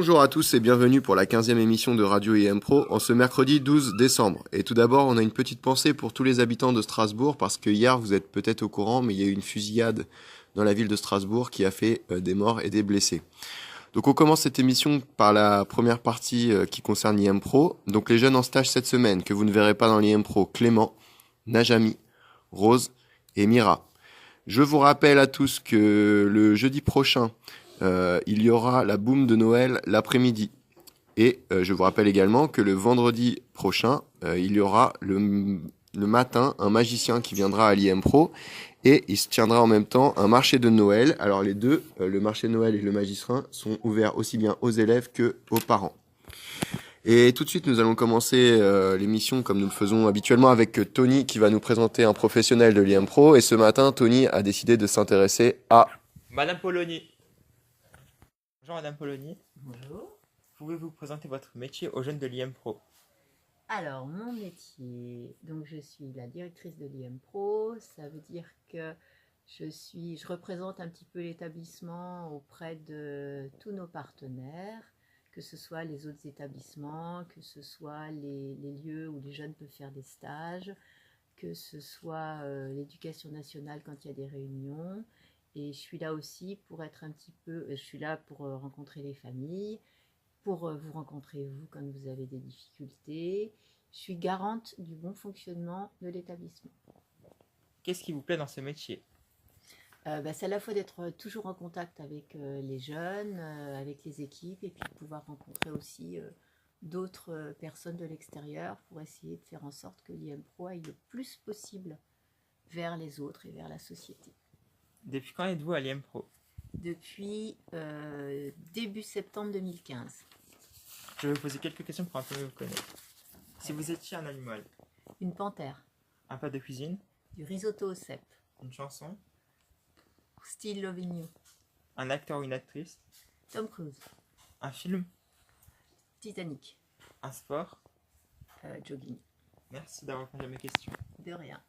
Bonjour à tous et bienvenue pour la 15e émission de Radio IM Pro en ce mercredi 12 décembre. Et tout d'abord, on a une petite pensée pour tous les habitants de Strasbourg parce que hier, vous êtes peut-être au courant, mais il y a eu une fusillade dans la ville de Strasbourg qui a fait des morts et des blessés. Donc on commence cette émission par la première partie qui concerne l'IM Pro. Donc les jeunes en stage cette semaine que vous ne verrez pas dans l'IM Pro, Clément, Najami, Rose et Mira. Je vous rappelle à tous que le jeudi prochain, il y aura la boum de Noël l'après-midi. Et je vous rappelle également que le vendredi prochain, il y aura le matin un magicien qui viendra à l'IM Pro et il se tiendra en même temps un marché de Noël. Alors les deux, le marché de Noël et le magicien, sont ouverts aussi bien aux élèves que aux parents. Et tout de suite, nous allons commencer l'émission comme nous le faisons habituellement avec Tony qui va nous présenter un professionnel de l'IM Pro. Et ce matin, Tony a décidé de s'intéresser à Madame Polony. Bonjour Madame Polony. Bonjour. Pouvez-vous présenter votre métier aux jeunes de l'IM Pro? Alors, mon métier, donc je suis la directrice de l'IM Pro, ça veut dire que je représente un petit peu l'établissement auprès de tous nos partenaires, que ce soit les autres établissements, que ce soit les lieux où les jeunes peuvent faire des stages, que ce soit l'éducation nationale quand il y a des réunions. Et je suis là aussi pour être un petit peu, je suis là pour rencontrer les familles, pour vous rencontrer vous quand vous avez des difficultés. Je suis garante du bon fonctionnement de l'établissement. Qu'est-ce qui vous plaît dans ce métier? C'est à la fois d'être toujours en contact avec les jeunes, avec les équipes, et puis de pouvoir rencontrer aussi d'autres personnes de l'extérieur pour essayer de faire en sorte que l'IM Pro aille le plus possible vers les autres et vers la société. Depuis quand êtes-vous à l'IM Pro? Depuis début septembre 2015. Je vais vous poser quelques questions pour un peu mieux vous connaître. Si vous étiez un animal, Une panthère, un plat de cuisine, du risotto au cèpe, une chanson, Still Loving You, un acteur ou une actrice, Tom Cruise, un film, Titanic, un sport. jogging. Merci d'avoir répondu à mes questions. De rien.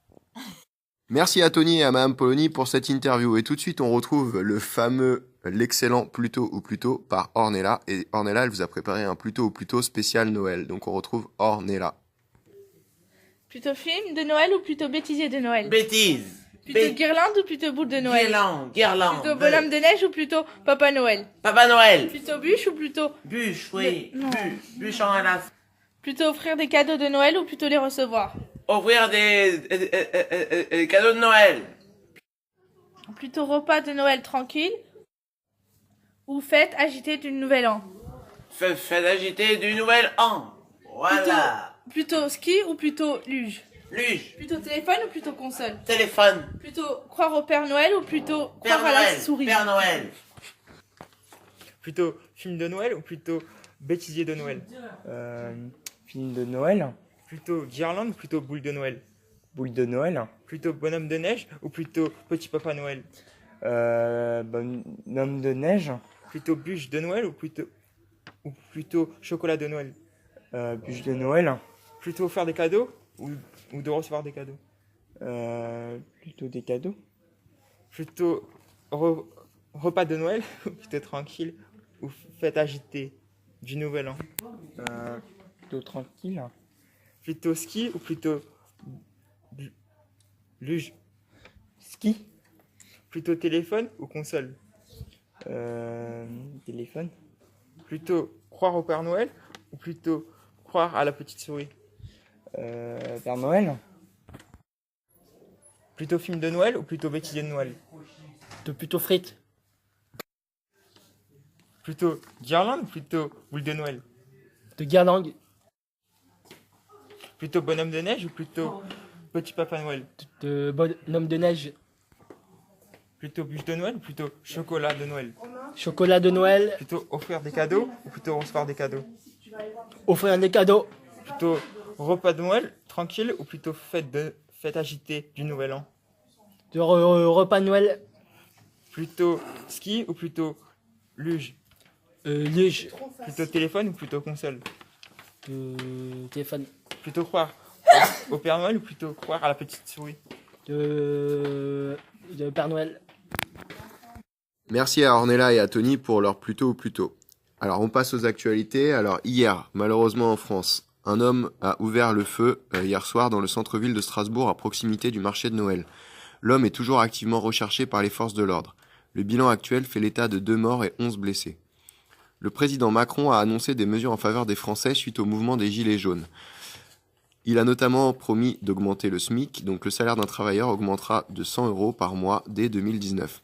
Merci à Tony et à Madame Polony pour cette interview. Et tout de suite, on retrouve l'excellent Plus tôt ou plus tôt par Ornella. Et Ornella, elle vous a préparé un Plus tôt ou plus tôt spécial Noël. Donc on retrouve Ornella. Plutôt film de Noël ou plutôt bêtisier de Noël? Bêtise. Plutôt guirlande ou plutôt boule de Noël? Guirlande. Plutôt bonhomme de neige ou plutôt Papa Noël? Papa Noël. Plutôt bûche ou plutôt... Bûche, oui. Non. Bûche en la... Plutôt offrir des cadeaux de Noël ou plutôt les recevoir? Ouvrir des cadeaux de Noël. Plutôt repas de Noël tranquille ou fête agitée du Nouvel An? Fête agitée du nouvel an. Voilà. Plutôt ski ou plutôt luge? Luge. Plutôt téléphone ou plutôt console? Téléphone. Plutôt croire au Père Noël ou plutôt Père croire à la Noël. souris? Père Noël. Plutôt film de Noël ou plutôt bêtisier de Noël? Film de Noël, Plutôt guirlande ou plutôt boule de Noël? boule de Noël, Plutôt bonhomme de neige ou plutôt petit Papa Noël? bonhomme de neige, Plutôt bûche de Noël ou plutôt chocolat de Noël? bûche de Noël, Plutôt faire des cadeaux ou de recevoir des cadeaux? plutôt des cadeaux, Plutôt repas de Noël ou plutôt tranquille ou fête agitée du Nouvel An? plutôt tranquille, Plutôt ski ou plutôt luge? ski, Plutôt téléphone ou console? téléphone, Plutôt croire au Père Noël ou plutôt croire à la petite souris? Père Noël, Plutôt film de Noël ou plutôt bêtisier de Noël? plutôt frites, Plutôt guirlande ou plutôt boule de Noël? de guirlande, Plutôt bonhomme de neige ou plutôt petit Papa Noël? de bonhomme de neige, Plutôt bûche de Noël ou plutôt chocolat de Noël? chocolat de Noël, Plutôt offrir des cadeaux ou plutôt recevoir des cadeaux? offrir des cadeaux, Plutôt repas de Noël tranquille ou plutôt fête agitée du Nouvel An? de repas de Noël, Plutôt ski ou plutôt luge? luge, Plutôt téléphone ou plutôt console? téléphone, Plutôt croire au Père Noël ou plutôt croire à la petite souris? de Père Noël. Merci à Ornella et à Tony pour leur Plus tôt ou plus tôt. Alors, on passe aux actualités. Alors, hier, malheureusement en France, un homme a ouvert le feu hier soir dans le centre-ville de Strasbourg à proximité du marché de Noël. L'homme est toujours activement recherché par les forces de l'ordre. Le bilan actuel fait l'état de 2 morts et 11 blessés. Le président Macron a annoncé des mesures en faveur des Français suite au mouvement des Gilets jaunes. Il a notamment promis d'augmenter le SMIC, donc le salaire d'un travailleur augmentera de 100 € par mois dès 2019.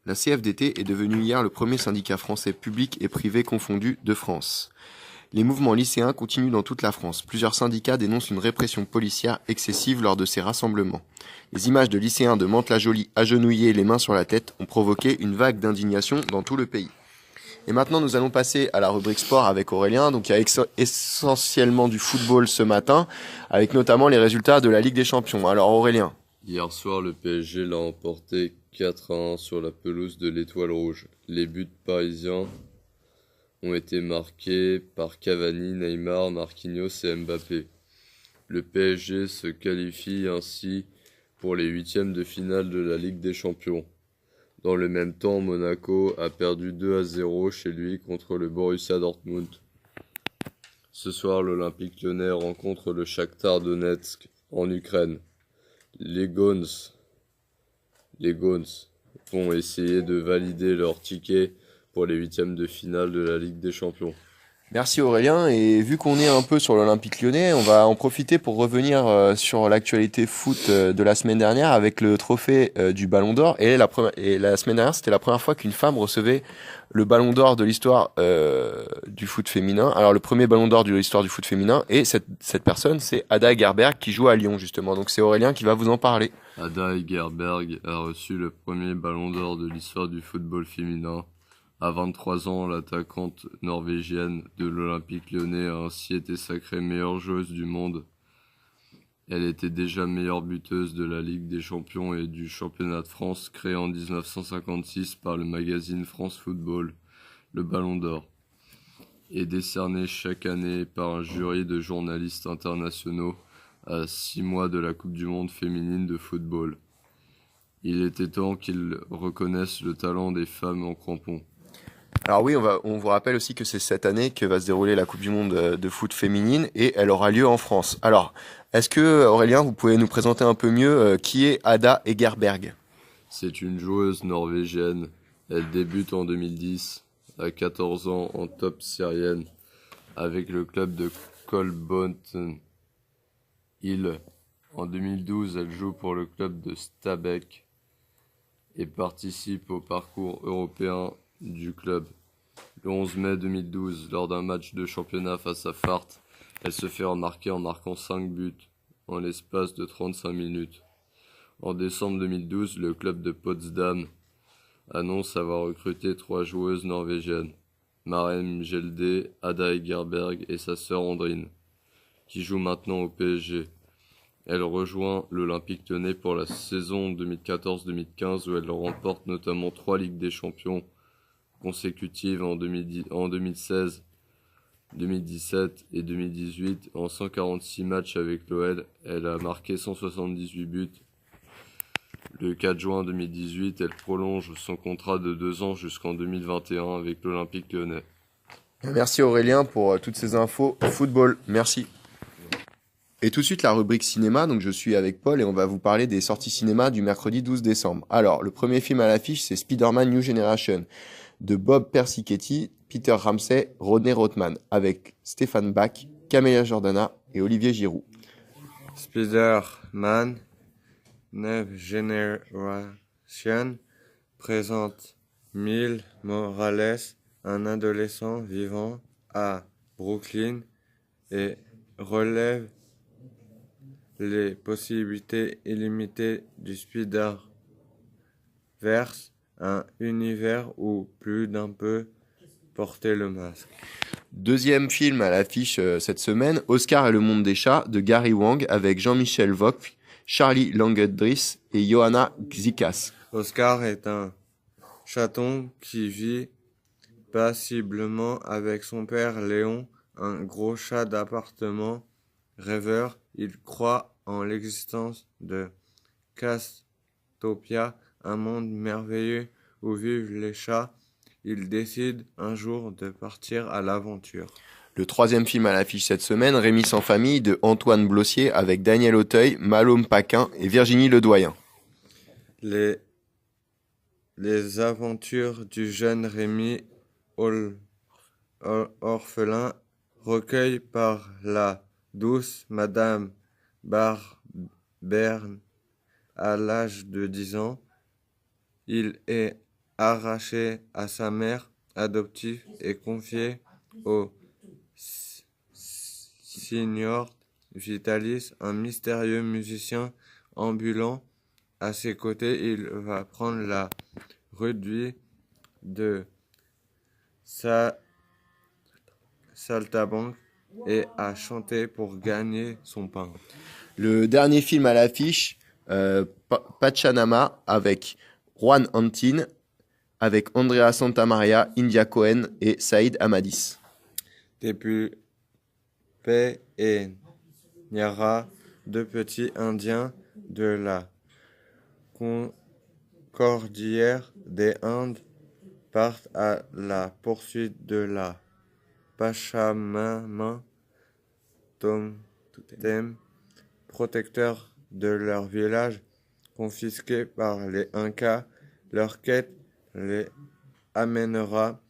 La CFDT est devenue hier le premier syndicat français public et privé confondu de France. Les mouvements lycéens continuent dans toute la France. Plusieurs syndicats dénoncent une répression policière excessive lors de ces rassemblements. Les images de lycéens de Mantes-la-Jolie agenouillés, les mains sur la tête, ont provoqué une vague d'indignation dans tout le pays. Et maintenant, nous allons passer à la rubrique sport avec Aurélien. Donc, il y a essentiellement du football ce matin, avec notamment les résultats de la Ligue des Champions. Alors, Aurélien. Hier soir, le PSG l'a emporté 4-1 sur la pelouse de l'Étoile Rouge. Les buts parisiens ont été marqués par Cavani, Neymar, Marquinhos et Mbappé. Le PSG se qualifie ainsi pour les huitièmes de finale de la Ligue des Champions. Dans le même temps, Monaco a perdu 2-0 chez lui contre le Borussia Dortmund. Ce soir, l'Olympique Lyonnais rencontre le Shakhtar Donetsk en Ukraine. Les Gones vont essayer de valider leur ticket pour les huitièmes de finale de la Ligue des Champions. Merci Aurélien, et vu qu'on est un peu sur l'Olympique Lyonnais, on va en profiter pour revenir sur l'actualité foot de la semaine dernière avec le trophée du Ballon d'Or. Et la semaine dernière, c'était la première fois qu'une femme recevait le Ballon d'Or de l'histoire du foot féminin. Alors le premier Ballon d'Or de l'histoire du foot féminin, et cette personne, c'est Ada Hegerberg qui joue à Lyon justement. Donc c'est Aurélien qui va vous en parler. Ada Hegerberg a reçu le premier Ballon d'Or de l'histoire du football féminin. À 23 ans, l'attaquante norvégienne de l'Olympique Lyonnais a ainsi été sacrée meilleure joueuse du monde. Elle était déjà meilleure buteuse de la Ligue des Champions et du Championnat de France, créé en 1956 par le magazine France Football. Le Ballon d'Or est décerné chaque année par un jury de journalistes internationaux à 6 mois de la Coupe du Monde féminine de football. Il était temps qu'ils reconnaissent le talent des femmes en crampons. Alors oui, on vous rappelle aussi que c'est cette année que va se dérouler la Coupe du Monde de foot féminine et elle aura lieu en France. Alors, est-ce que Aurélien, vous pouvez nous présenter un peu mieux qui est Ada Hegerberg ? C'est une joueuse norvégienne. Elle débute en 2010, à 14 ans en top syrienne, avec le club de Kolbotn Hill. En 2012, elle joue pour le club de Stabæk et participe au parcours européen du club. Le 11 mai 2012, lors d'un match de championnat face à Fart, elle se fait remarquer en marquant 5 buts en l'espace de 35 minutes. En décembre 2012, le club de Potsdam annonce avoir recruté 3 joueuses norvégiennes, Marem Gjelde, Ada Hegerberg et sa sœur Andrine, qui jouent maintenant au PSG. Elle rejoint l'Olympique Lyonnais pour la saison 2014-2015 où elle remporte notamment 3 Ligues des Champions consécutives en 2016, 2017 et 2018. En 146 matchs avec l'OL, elle a marqué 178 buts. Le 4 juin 2018, elle prolonge son contrat de 2 ans jusqu'en 2021 avec l'Olympique Lyonnais. Merci Aurélien pour toutes ces infos football. Merci. Et tout de suite la rubrique cinéma, donc je suis avec Paul et on va vous parler des sorties cinéma du mercredi 12 décembre. Alors, le premier film à l'affiche, c'est Spider-Man New Generation de Bob Persichetti, Peter Ramsey, Rodney Rothman, avec Stéphane Bach, Camélia Jordana et Olivier Giroud. Spider-Man New Generation présente Miles Morales, un adolescent vivant à Brooklyn et relève les possibilités illimitées du Spider-Verse, un univers où plus d'un peut porter le masque. Deuxième film à l'affiche cette semaine, Oscar et le monde des chats de Gary Wang avec Jean-Michel Vauque, Charlie Languet-Driss et Johanna Xikas. Oscar est un chaton qui vit paisiblement avec son père Léon, un gros chat d'appartement rêveur. Il croit en l'existence de Castopia, un monde merveilleux où vivent les chats ils décident un jour de partir à l'aventure. Le troisième film à l'affiche cette semaine, Rémi sans famille, de Antoine Blossier, avec Daniel Auteuil, Malôme Paquin et Virginie Ledoyen. Les aventures du jeune Rémi, orphelin, recueilli par la douce Madame Berne à l'âge de 10 ans. Il est arraché à sa mère adoptive et confié au Signor Vitalis, un mystérieux musicien ambulant. À ses côtés, il va prendre la réduit de saltabanque et à chanter pour gagner son pain. Le dernier film à l'affiche, Pachanama, avec Juan Antin, avec Andrea Santamaria, India Cohen et Saïd Amadis. Depuis Paix et Niara, deux petits Indiens de la Cordillère des Indes partent à la poursuite de la Pachamama, totem protecteur de leur village, confisqué par les Incas. Leur quête les amènera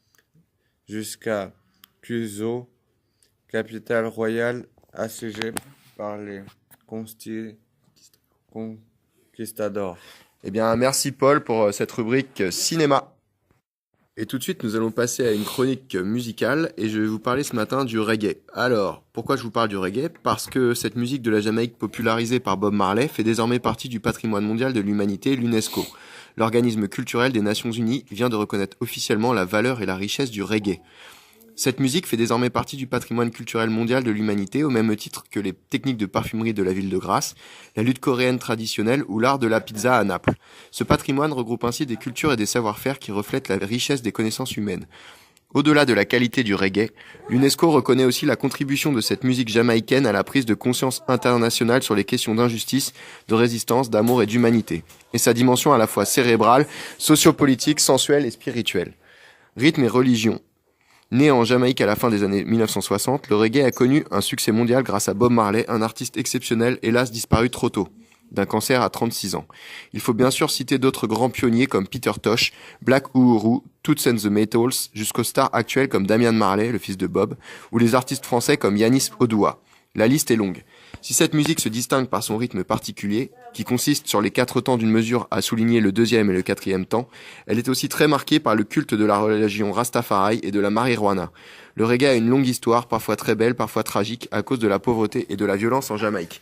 jusqu'à Cuzco, capitale royale assiégée par les conquistadors. Eh bien, merci Paul pour cette rubrique cinéma. Et tout de suite, nous allons passer à une chronique musicale et je vais vous parler ce matin du reggae. Alors, pourquoi je vous parle du reggae ? Parce que cette musique de la Jamaïque popularisée par Bob Marley fait désormais partie du patrimoine mondial de l'humanité, l'UNESCO. L'organisme culturel des Nations Unies vient de reconnaître officiellement la valeur et la richesse du reggae. Cette musique fait désormais partie du patrimoine culturel mondial de l'humanité au même titre que les techniques de parfumerie de la ville de Grasse, la lutte coréenne traditionnelle ou l'art de la pizza à Naples. Ce patrimoine regroupe ainsi des cultures et des savoir-faire qui reflètent la richesse des connaissances humaines. Au-delà de la qualité du reggae, l'UNESCO reconnaît aussi la contribution de cette musique jamaïcaine à la prise de conscience internationale sur les questions d'injustice, de résistance, d'amour et d'humanité, et sa dimension à la fois cérébrale, sociopolitique, sensuelle et spirituelle. Rythme et religion. Né en Jamaïque à la fin des années 1960, le reggae a connu un succès mondial grâce à Bob Marley, un artiste exceptionnel, hélas disparu trop tôt, d'un cancer à 36 ans. Il faut bien sûr citer d'autres grands pionniers comme Peter Tosh, Black Uhuru, Toots and the Maytals, jusqu'aux stars actuelles comme Damian Marley, le fils de Bob, ou les artistes français comme Yanis Odoua. La liste est longue. Si cette musique se distingue par son rythme particulier, qui consiste sur les 4 temps d'une mesure à souligner le 2e et le 4e temps, elle est aussi très marquée par le culte de la religion Rastafari et de la marijuana. Le reggae a une longue histoire, parfois très belle, parfois tragique, à cause de la pauvreté et de la violence en Jamaïque.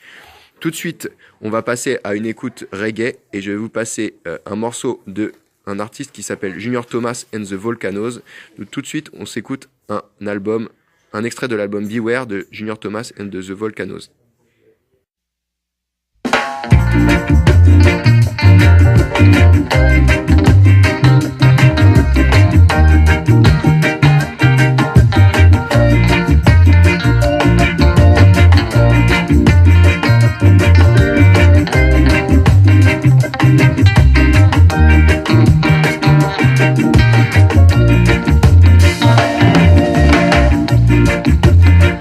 Tout de suite, on va passer à une écoute reggae, et je vais vous passer un morceau de un artiste qui s'appelle Junior Thomas and the Volcanoes. Donc, tout de suite, on s'écoute un extrait de l'album Beware de Junior Thomas and the Volcanoes.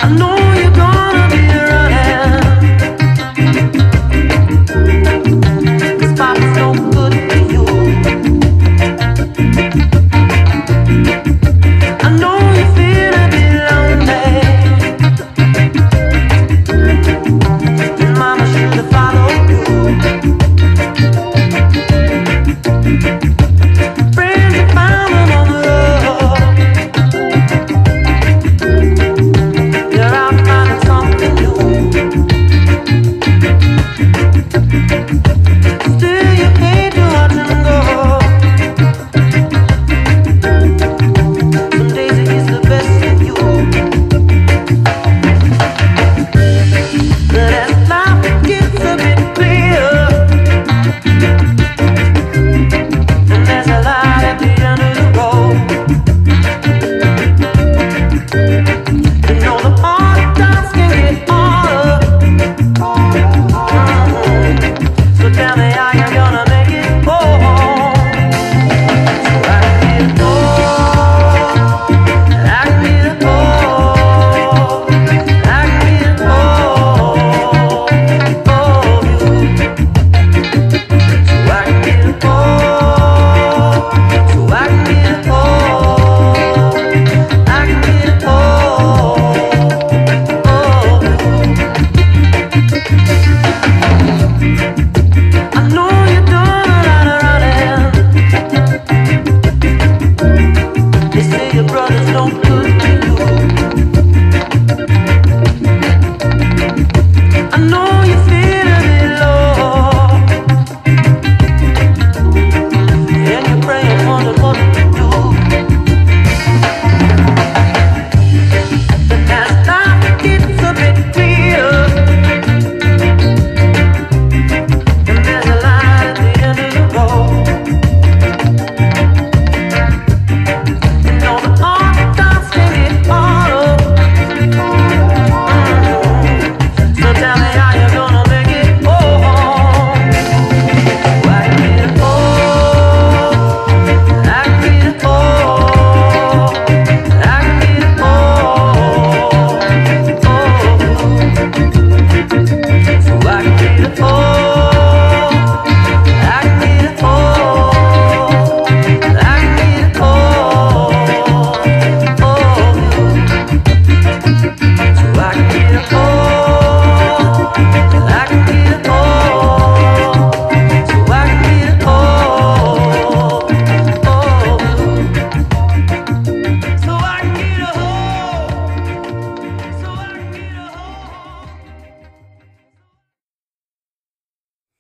I know you're gonna be running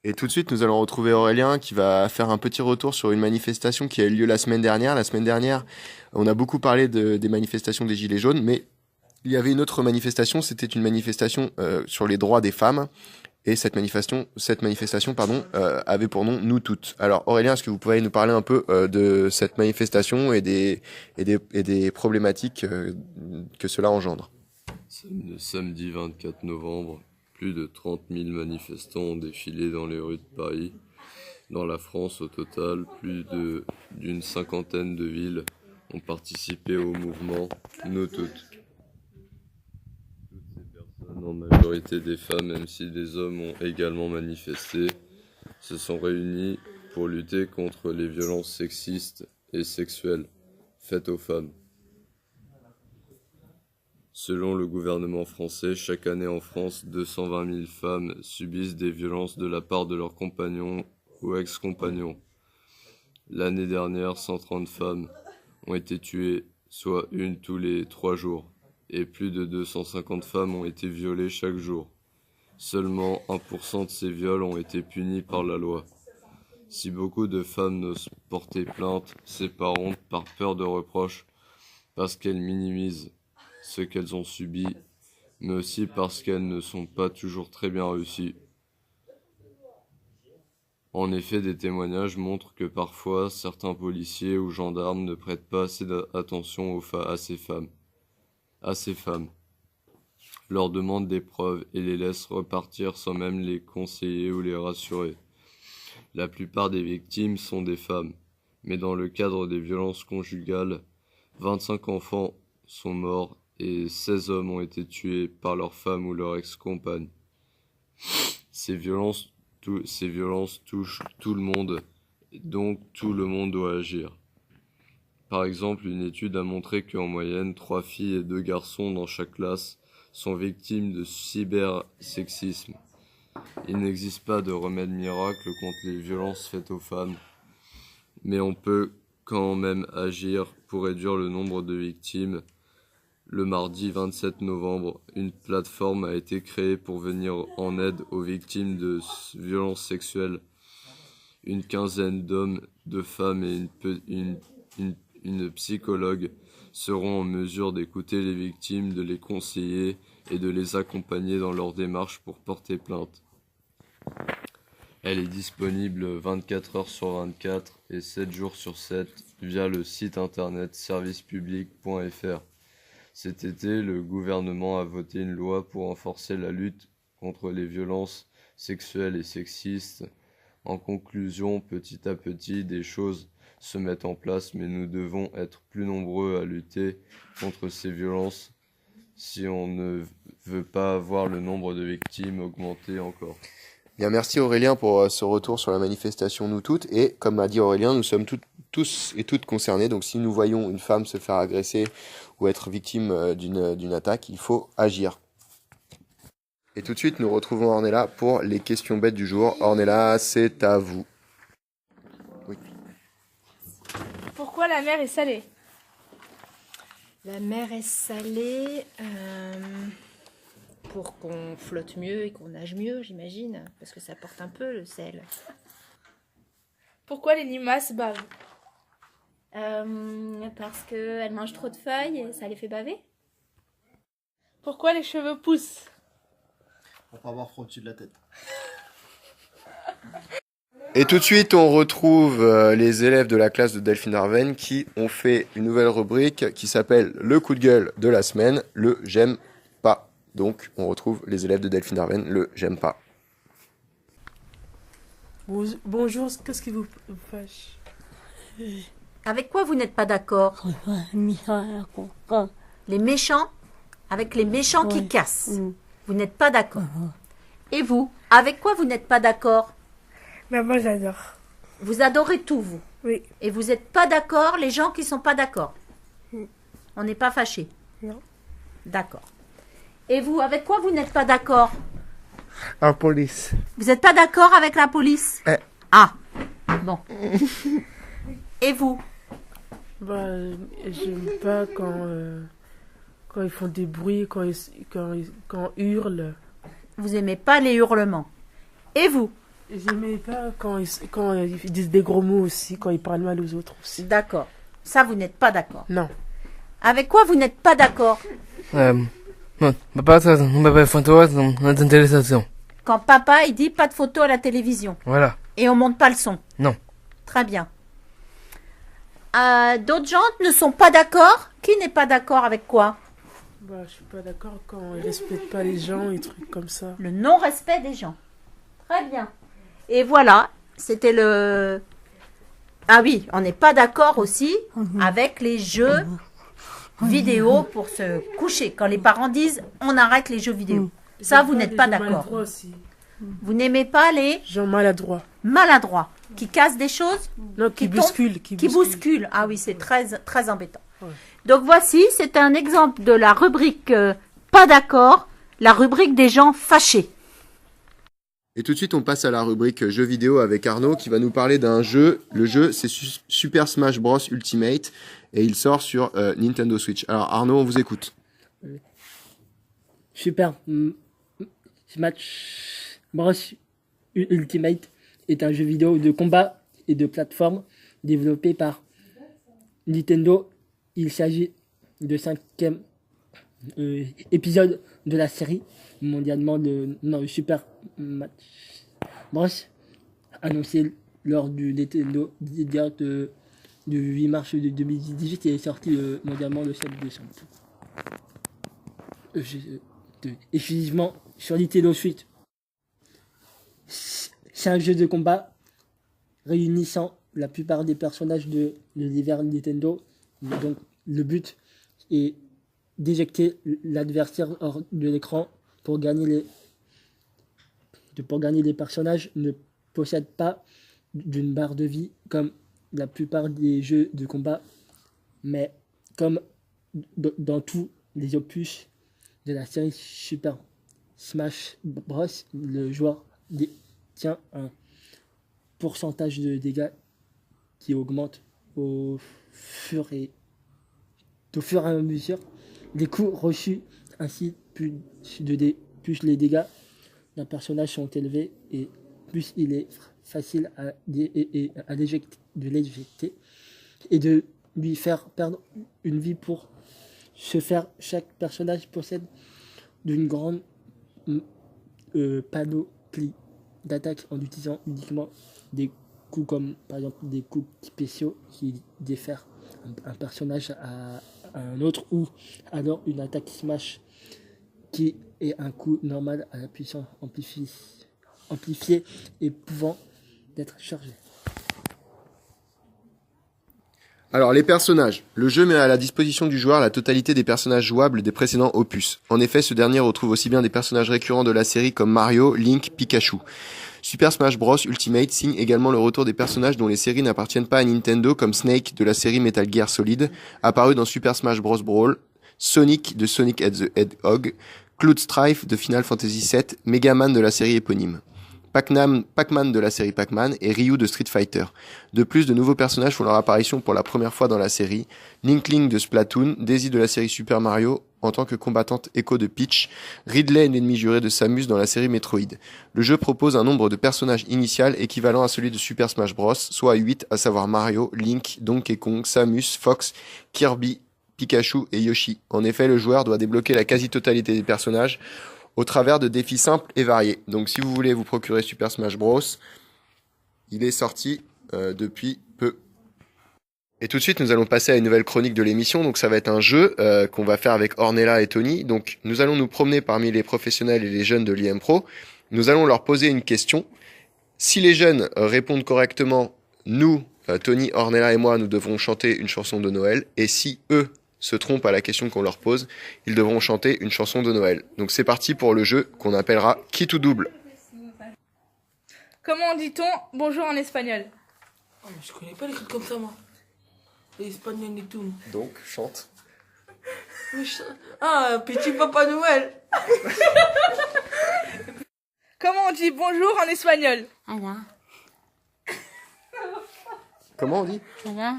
Et tout de suite, nous allons retrouver Aurélien qui va faire un petit retour sur une manifestation qui a eu lieu la semaine dernière. La semaine dernière, on a beaucoup parlé des manifestations des Gilets jaunes, mais il y avait une autre manifestation, c'était une manifestation sur les droits des femmes. Et cette manifestation avait pour nom Nous Toutes. Alors Aurélien, est-ce que vous pouvez nous parler un peu de cette manifestation et des problématiques que cela engendre? Samedi 24 novembre, plus de 30 000 manifestants ont défilé dans les rues de Paris. Dans la France, au total, d'une cinquantaine de villes ont participé au mouvement Nous Toutes. Toutes ces personnes, en majorité des femmes, même si des hommes ont également manifesté, se sont réunies pour lutter contre les violences sexistes et sexuelles faites aux femmes. Selon le gouvernement français, chaque année en France, 220 000 femmes subissent des violences de la part de leurs compagnons ou ex-compagnons. L'année dernière, 130 femmes ont été tuées, soit une tous les 3 jours, et plus de 250 femmes ont été violées chaque jour. Seulement 1% de ces viols ont été punis par la loi. Si beaucoup de femmes n'osent porter plainte, c'est par honte, par peur de reproches, parce qu'elles minimisent ce qu'elles ont subi, mais aussi parce qu'elles ne sont pas toujours très bien réussies. En effet, des témoignages montrent que parfois, certains policiers ou gendarmes ne prêtent pas assez d'attention à ces femmes, leur demandent des preuves et les laissent repartir sans même les conseiller ou les rassurer. La plupart des victimes sont des femmes, mais dans le cadre des violences conjugales, 25 enfants sont morts et 16 hommes ont été tués par leur femme ou leur ex-compagne. Ces violences touchent tout le monde, donc tout le monde doit agir. Par exemple, une étude a montré qu'en moyenne, 3 filles et 2 garçons dans chaque classe sont victimes de cybersexisme. Il n'existe pas de remède miracle contre les violences faites aux femmes, mais on peut quand même agir pour réduire le nombre de victimes. Le mardi 27 novembre, une plateforme a été créée pour venir en aide aux victimes de violences sexuelles. Une quinzaine d'hommes, de femmes et une psychologue seront en mesure d'écouter les victimes, de les conseiller et de les accompagner dans leur démarche pour porter plainte. Elle est disponible 24 heures sur 24 et 7 jours sur 7 via le site internet servicepublic.fr. Cet été, le gouvernement a voté une loi pour renforcer la lutte contre les violences sexuelles et sexistes. En conclusion, petit à petit, des choses se mettent en place, mais nous devons être plus nombreux à lutter contre ces violences si on ne veut pas voir le nombre de victimes augmenter encore. Bien, merci Aurélien pour ce retour sur la manifestation Nous Toutes. Et comme a dit Aurélien, nous sommes tous et toutes concernés. Donc si nous voyons une femme se faire agresser ou être victime d'une attaque, il faut agir. Et tout de suite, nous retrouvons Ornella pour les questions bêtes du jour. Ornella, c'est à vous. Oui. Pourquoi la mer est salée? La mer est salée pour qu'on flotte mieux et qu'on nage mieux, j'imagine, parce que ça porte un peu le sel. Pourquoi les limaces bavent? Parce qu'elles mangent trop de feuilles et ça les fait baver. Pourquoi les cheveux poussent? Pour pas avoir froid au-dessus de la tête. Et tout de suite, on retrouve les élèves de la classe de Delphine Arven qui ont fait une nouvelle rubrique qui s'appelle le coup de gueule de la semaine, le j'aime pas. Donc, on retrouve les élèves de Delphine Arven, le j'aime pas. Bonjour, qu'est-ce qui vous fâche? Avec quoi vous n'êtes pas d'accord? Les méchants? Avec les méchants qui cassent. Vous n'êtes pas d'accord. Et vous? Avec quoi vous n'êtes pas d'accord? Ben moi j'adore. Vous adorez tout, vous? Oui. Et vous n'êtes pas d'accord les gens qui sont pas d'accord? On n'est pas fâchés? Non. D'accord. Et vous, avec quoi vous n'êtes pas d'accord? La police. Vous n'êtes pas d'accord avec la police? Ah, bon. Et vous? Bah, j'aime pas quand ils font des bruits, quand ils hurlent. Vous aimez pas les hurlements. Et vous? J'aimais pas quand ils disent des gros mots aussi, quand ils parlent mal aux autres aussi. D'accord. Ça, vous n'êtes pas d'accord. Non. Avec quoi vous n'êtes pas d'accord? Papa, on peut pas photo dans la télévision. Quand papa, il dit pas de photo à la télévision. Voilà. Et on monte pas le son. Non. Très bien. D'autres gens ne sont pas d'accord? Qui n'est pas d'accord avec quoi? Bah, je suis pas d'accord quand ils respectent pas les gens et trucs comme ça. Le non-respect des gens. Très bien. Et voilà, c'était le... Ah oui, on n'est pas d'accord aussi avec les jeux vidéo pour se coucher. Quand les parents disent on arrête les jeux vidéo. Ça, vous n'êtes pas d'accord. Vous n'aimez pas les gens maladroits. Maladroits. Qui cassent des choses? Non, qui bousculent. Qui bousculent. Ah oui, c'est très, très embêtant. Ouais. Donc voici, c'est un exemple de la rubrique pas d'accord, la rubrique des gens fâchés. Et tout de suite, on passe à la rubrique jeux vidéo avec Arnaud qui va nous parler d'un jeu. Le jeu, c'est Super Smash Bros Ultimate et il sort sur Nintendo Switch. Alors Arnaud, on vous écoute. Super Smash Bros Ultimate est un jeu vidéo de combat et de plateforme développé par Nintendo. Il s'agit de 5e épisode de la série mondialement de Super Smash Bros annoncé lors du Nintendo Direct du 8 mars 2018 et est sorti mondialement le 7 décembre. Exclusivement sur Nintendo Switch. C'est un jeu de combat réunissant la plupart des personnages de l'univers Nintendo. Donc le but est d'éjecter l'adversaire hors de l'écran pour gagner les personnages ne possèdent pas d'une barre de vie comme la plupart des jeux de combat, mais comme dans tous les opus de la série Super Smash Bros, le joueur détient un pourcentage de dégâts qui augmente au fur et à mesure des coups reçus. Ainsi, plus les dégâts d'un personnage sont élevés et plus il est facile à l'éjecter et de lui faire perdre une vie. Pour ce faire, chaque personnage possède d'une grande panoplie d'attaques en utilisant uniquement des coups comme par exemple des coups spéciaux qui défèrent un personnage à un autre, ou alors une attaque smash qui est un coup normal à la puissance amplifiée et pouvant d'être chargé. Alors les personnages. Le jeu met à la disposition du joueur la totalité des personnages jouables des précédents opus. En effet, ce dernier retrouve aussi bien des personnages récurrents de la série comme Mario, Link, Pikachu. Super Smash Bros Ultimate signe également le retour des personnages dont les séries n'appartiennent pas à Nintendo, comme Snake de la série Metal Gear Solid, apparu dans Super Smash Bros Brawl, Sonic de Sonic and the Hedgehog, Cloud Strife de Final Fantasy VII, Mega Man de la série éponyme, Pac-Man de la série Pac-Man et Ryu de Street Fighter. De plus, de nouveaux personnages font leur apparition pour la première fois dans la série. Link de Splatoon, Daisy de la série Super Mario en tant que combattante Echo de Peach, Ridley, l'ennemi juré de Samus dans la série Metroid. Le jeu propose un nombre de personnages initial équivalent à celui de Super Smash Bros, soit 8, à savoir Mario, Link, Donkey Kong, Samus, Fox, Kirby, Pikachu et Yoshi. En effet, le joueur doit débloquer la quasi-totalité des personnages au travers de défis simples et variés. Donc si vous voulez vous procurer Super Smash Bros, il est sorti depuis peu. Et tout de suite, nous allons passer à une nouvelle chronique de l'émission. Donc ça va être un jeu qu'on va faire avec Ornella et Tony. Donc nous allons nous promener parmi les professionnels et les jeunes de l'IM Pro. Nous allons leur poser une question. Si les jeunes répondent correctement, nous, Tony, Ornella et moi, nous devrons chanter une chanson de Noël. Et si eux se trompent à la question qu'on leur pose, ils devront chanter une chanson de Noël. Donc c'est parti pour le jeu qu'on appellera Qui tout double. Comment dit-on bonjour en espagnol? Oh, je connais pas les trucs comme ça, moi. Les espagnols et tout. Donc, chante. Ah, petit Papa Noël. Comment on dit bonjour en espagnol? Hola. Comment on dit? Hola.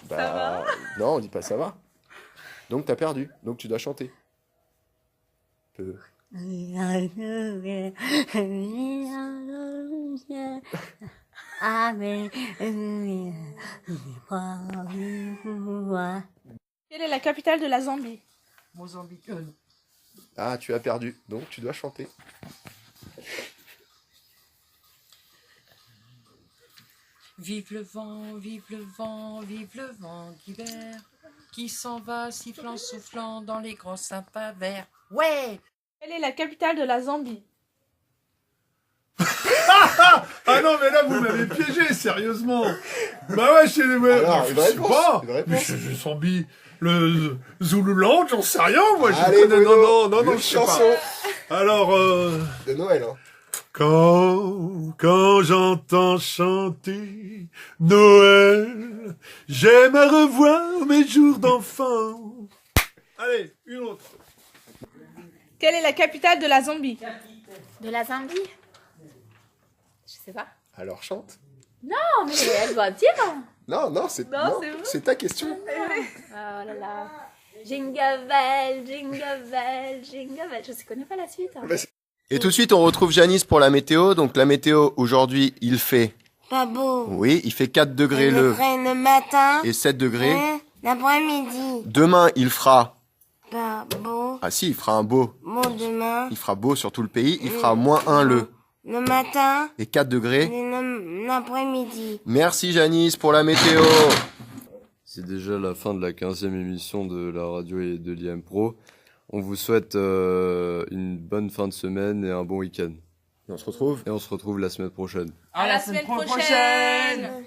Bah, Ça va? non, on dit pas ça va. Donc t'as perdu, donc tu dois chanter. Peu. Quelle est la capitale de la Zambie? Mozambique. Ah, tu as perdu, donc tu dois chanter. Vive le vent, vive le vent, vive le vent d'hiver, qui s'en va sifflant, soufflant dans les grands sapins verts. Ouais! Quelle est la capitale de la Zambie? Ah non, mais là, vous m'avez piégé, sérieusement. Bah ouais, c'est... Alors, je une sais réponse, pas. une réponse. Je Zambie, le Zululand, j'en sais rien, moi. Allez, Je connais... Bruno, Non, une je sais chanson. pas. Alors, De Noël, hein. Quand j'entends chanter Noël, j'aime à revoir mes jours d'enfant. Allez, une autre. Quelle est la capitale de la Zambie? De la Zambie? Je sais pas. Alors chante. Non, mais elle doit dire. Non, c'est Non, c'est vous. c'est ta question. Oh là là. Jingle bell, jingle bell, jingle bell. Je ne connais pas la suite. Hein. Et tout de suite, on retrouve Janice pour la météo. Donc la météo, aujourd'hui, il fait... Pas beau. Oui, il fait 4 degrés le matin. et 7 degrés. L'après-midi. Demain, il fera... Pas beau. Ah si, il fera un beau. Bon demain. Il fera beau sur tout le pays. Il fera -1 Le matin. et 4 degrés. L'après-midi. Merci Janice pour la météo. C'est déjà la fin de la 15e émission de la radio et de l'IM Pro. On vous souhaite une bonne fin de semaine et un bon week-end. Et on se retrouve la semaine prochaine. À la semaine prochaine.